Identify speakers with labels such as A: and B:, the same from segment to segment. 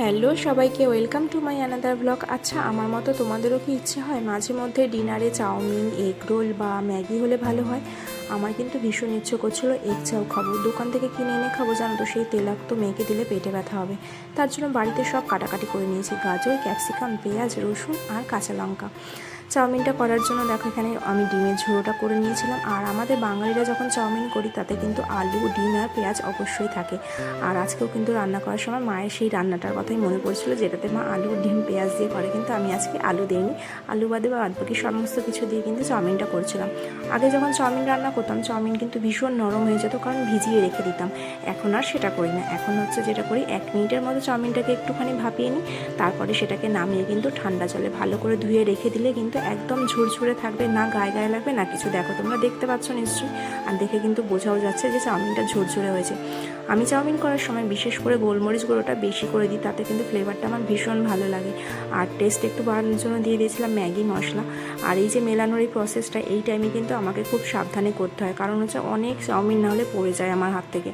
A: Hello সবাইকে, welcome to my another blog. আচ্ছা, আমার মতো তোমাদেরও কি ইচ্ছে হয় মাঝে মধ্যে ডিনারে চাউমিন, এগ রোল বা ম্যাগি হলে ভালো হয়? আমার কিন্তু ভীষণ ইচ্ছে করছিল এগ চাও খাবো, দোকান থেকে কিনে এনে খাবো, জানো তো সেই তেলাক্ত মেখে দিলে পেটে ব্যথা হবে। তার জন্য বাড়িতে সব কাটাকাটি করে নিয়েছি, গাজর, ক্যাপসিকাম, পেঁয়াজ, রসুন আর কাঁচা লঙ্কা। চাউমিনটা করার জন্য দেখো এখানে আমি ডিমের ঝোড়োটা করে নিয়েছিলাম। আর আমাদের বাঙালিরা যখন চাউমিন করি তাতে কিন্তু আলু, ডিম আর পেঁয়াজ অবশ্যই থাকে। আর আজকেও কিন্তু রান্না করার সময় মায়ের সেই রান্নাটার কথাই মনে পড়ছিল, যেটাতে মা আলু, ডিম, পেঁয়াজ দিয়ে করে, কিন্তু আমি আজকে আলু দিইনি, আলু বাদে বা বাদবাকি সমস্ত কিছু দিয়ে কিন্তু চাউমিনটা করছিলাম। আগে যখন চাউমিন রান্না করতাম চাউমিন কিন্তু ভীষণ নরম হয়ে যেত, কারণ ভিজিয়ে রেখে দিতাম। এখন আর সেটা করি না, এখন হচ্ছে যেটা করি 1 মিনিটের মতো চাউমিনটাকে একটুখানি ভাপিয়ে নিই, তারপরে সেটাকে নামিয়ে কিন্তু ঠান্ডা জলে ভালো করে ধুয়ে রেখে দিলে কিন্তু একদম ঝুরঝুরে থাকবে, না গায়ে গায়ে লাগবে না কিছু। দেখো তোমরা দেখতে পাচ্ছ নিশ্চয়ই, আর দেখে কিন্তু বোঝাও যাচ্ছে যে চাউমিনটা ঝুরঝুরে হয়েছে। আমি চাউমিন করার সময় বিশেষ করে গোলমরিচ গুঁড়োটা বেশি করে দিই, তাতে কিন্তু ফ্লেভারটা আমার ভীষণ ভালো লাগে। আর টেস্ট একটু বাড়ানোর জন্য দিয়ে দিয়েছিলাম ম্যাগি মশলা। আর এই যে মেলানোর এই প্রসেসটা, এই টাইমে কিন্তু আমাকে খুব সাবধানে করতে হয়, কারণ হচ্ছে অনেক চাউমিন না হলে পড়ে যায় আমার হাত থেকে।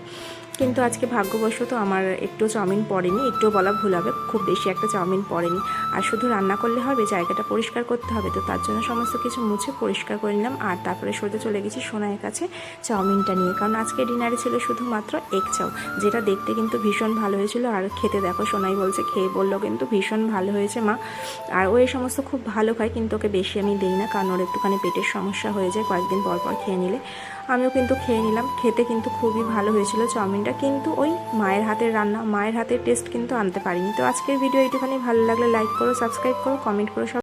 A: কিন্তু আজকে ভাগ্যবশত আমার একটু চাউমিন পড়েনি, একটু বলা ভুল হবে, খুব বেশি একটা চাউমিন পড়েনি। আর শুধু রান্না করলে হবে, জায়গাটা পরিষ্কার করতে হবে, তো তার জন্য সমস্ত কিছু মুছে পরিষ্কার করে নিলাম। আর তারপরে সোজা চলে গেছি সোনাইয়ের কাছে চাউমিনটা নিয়ে, কারণ আজকে ডিনারে ছিল শুধুমাত্র এগ চাউ, যেটা দেখতে কিন্তু ভীষণ ভালো হয়েছিল। আর খেতে দেখো সোনাই বলছে, খেয়ে বললো কিন্তু ভীষণ ভালো হয়েছে মা। আর ও এই সমস্ত খুব ভালো খায়, কিন্তু ওকে বেশি আমি দিই না, কারণ ওর একটুখানি পেটের সমস্যা হয়ে যায় কয়েকদিন পর পর খেয়ে নিলে। আমিও কিন্তু খেয়ে নিলাম, খেতে কিন্তু খুবই ভালো হয়েছিল চাউমিনটা, কিন্তু ওই মায়ের হাতের রান্না, মায়ের হাতের টেস্ট কিন্তু আনতে পারিনি। তো আজকের ভিডিও এইটুখানি, ভালো লাগলে লাইক করো, সাবস্ক্রাইব করো, কমেন্ট করো।